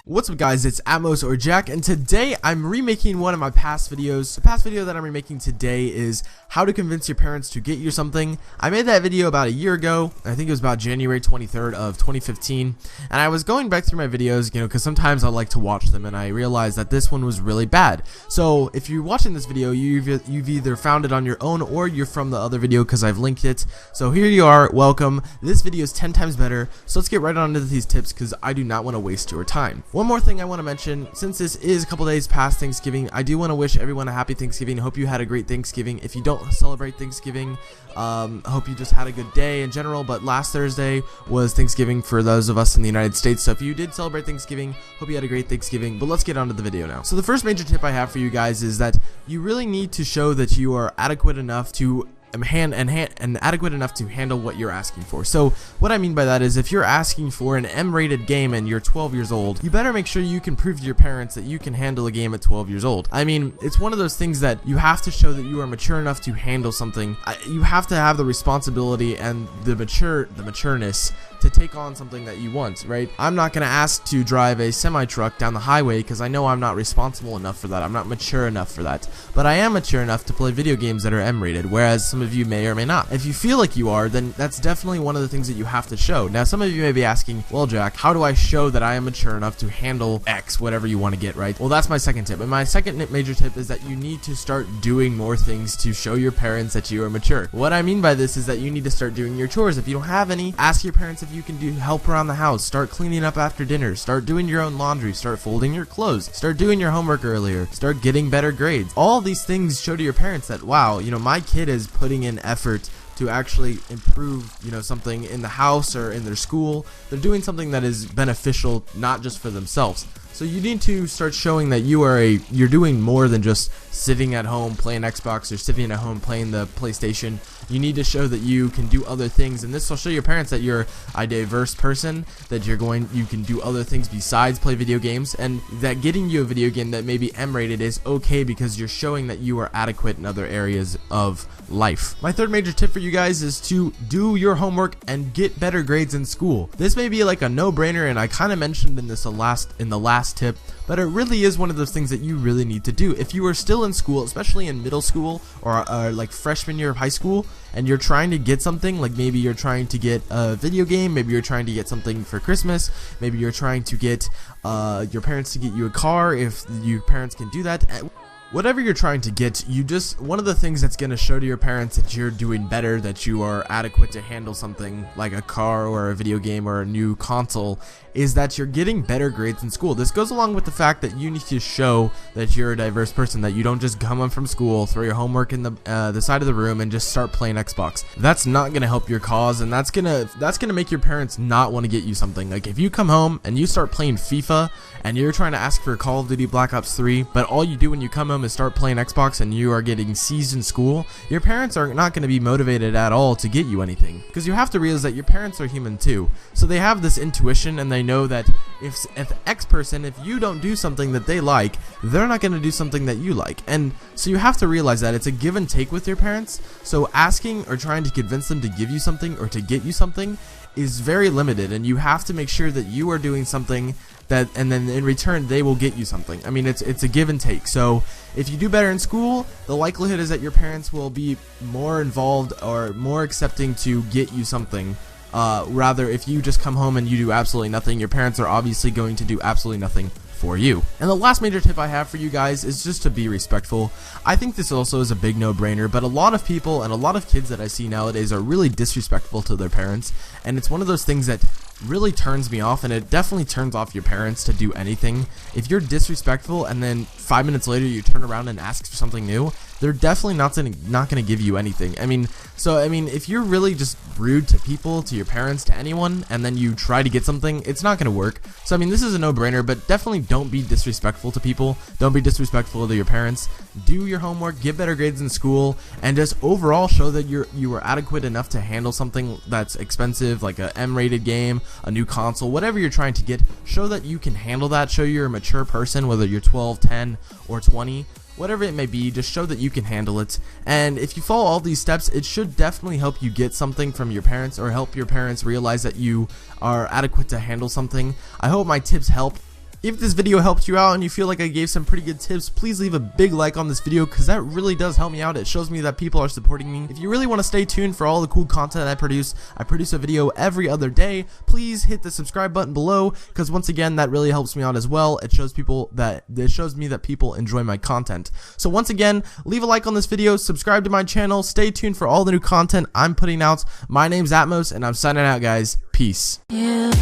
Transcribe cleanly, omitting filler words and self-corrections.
What's up guys, it's Atmos or Jack, and today I'm remaking one of my past videos. The past video that I'm remaking today is how to convince your parents to get you something. I made that video about a year ago. I think it was about January 23rd of 2015, and I was going back through my videos, because sometimes I like to watch them, and I realized that this one was really bad. So if you're watching this video, you've either found it on your own or you're from the other video because I've linked it. So here you are, welcome. This video is 10 times better, so let's get right on into these tips because I do not want to waste your time. One more thing I want to mention, since this is a couple days past Thanksgiving, I do want to wish everyone a happy Thanksgiving. I hope you had a great Thanksgiving. If you don't celebrate Thanksgiving, I hope you just had a good day in general, but last Thursday was Thanksgiving for those of us in the United States, so if you did celebrate Thanksgiving, hope you had a great Thanksgiving. But let's get on to the video now. So the first major tip I have for you guys is that you really need to show that you are adequate enough to adequate enough to handle what you're asking for. So what I mean by that is if you're asking for an M-rated game and you're 12 years old, you better make sure you can prove to your parents that you can handle a game at 12 years old. I mean, it's one of those things that you have to show that you are mature enough to handle something. You have to have the responsibility and the matureness to take on something that you want, right? I'm not going to ask to drive a semi-truck down the highway because I know I'm not responsible enough for that. I'm not mature enough for that. But I am mature enough to play video games that are M-rated, whereas some of you may or may not. If you feel like you are, then that's definitely one of the things that you have to show. Now, some of you may be asking, well, Jack, how do I show that I am mature enough to handle X, whatever you want to get, right? Well, that's my second tip. And my second major tip is that you need to start doing more things to show your parents that you are mature. What I mean by this is that you need to start doing your chores. If you don't have any, ask your parents if you can do help around the house. Start cleaning up after dinner. Start doing your own laundry. Start folding your clothes. Start doing your homework earlier. Start getting better grades. All these things show to your parents that, wow, my kid is putting in effort to actually improve, something in the house or in their school. They're doing something that is beneficial, not just for themselves. So you need to start showing that you're doing more than just sitting at home playing Xbox or sitting at home playing the PlayStation. You need to show that you can do other things, and this will show your parents that you're a diverse person, that you can do other things besides play video games, and that getting you a video game that may be M-rated is okay because you're showing that you are adequate in other areas of life. My third major tip for you guys is to do your homework and get better grades in school. This may be like a no-brainer, and I kind of mentioned in the last tip, but it really is one of those things that you really need to do. If you are still in school, especially in middle school or like freshman year of high school, and you're trying to get something, like maybe you're trying to get a video game, maybe you're trying to get something for Christmas, maybe you're trying to get your parents to get you a car if your parents can do that. Whatever you're trying to get, one of the things that's going to show to your parents that you're doing better, that you are adequate to handle something like a car or a video game or a new console, is that you're getting better grades in school. This goes along with the fact that you need to show that you're a diverse person, that you don't just come home from school, throw your homework in the side of the room and just start playing Xbox. That's not going to help your cause, and that's gonna make your parents not want to get you something. Like if you come home and you start playing FIFA and you're trying to ask for Call of Duty Black Ops 3, but all you do when you come home is start playing Xbox and you are getting C's in school, your parents are not going to be motivated at all to get you anything, because you have to realize that your parents are human too. So they have this intuition, and they know that if X person, if you don't do something that they like, they're not going to do something that you like. And so you have to realize that it's a give and take with your parents. So asking or trying to convince them to give you something or to get you something is very limited, and you have to make sure that you are doing something and then in return they will get you something. I mean, it's a give and take. So if you do better in school, the likelihood is that your parents will be more involved or more accepting to get you something. Rather, if you just come home and you do absolutely nothing, your parents are obviously going to do absolutely nothing for you. And the last major tip I have for you guys is just to be respectful. I think this also is a big no-brainer, but a lot of people and a lot of kids that I see nowadays are really disrespectful to their parents, and it's one of those things that really turns me off, and it definitely turns off your parents to do anything. If you're disrespectful and then 5 minutes later you turn around and ask for something new, they're definitely not going to give you anything. I mean, if you're really just rude to people, to your parents, to anyone, and then you try to get something, it's not going to work. So I mean, this is a no-brainer, but definitely don't be disrespectful to people. Don't be disrespectful to your parents. Do your homework, get better grades in school, and just overall show that you are adequate enough to handle something that's expensive, like a M-rated game, a new console, whatever you're trying to get. Show that you can handle that. Show you're a mature person, whether you're 12, 10, or 20. Whatever it may be, just show that you can handle it. And if you follow all these steps, it should definitely help you get something from your parents, or help your parents realize that you are adequate to handle something. I hope my tips help. If this video helped you out and you feel like I gave some pretty good tips, please leave a big like on this video because that really does help me out. It shows me that people are supporting me. If you really want to stay tuned for all the cool content I produce a video every other day. Please hit the subscribe button below because once again that really helps me out as well. It shows me that people enjoy my content. So once again, leave a like on this video, subscribe to my channel, stay tuned for all the new content I'm putting out. My name's Atmos and I'm signing out, guys. Peace. Yeah.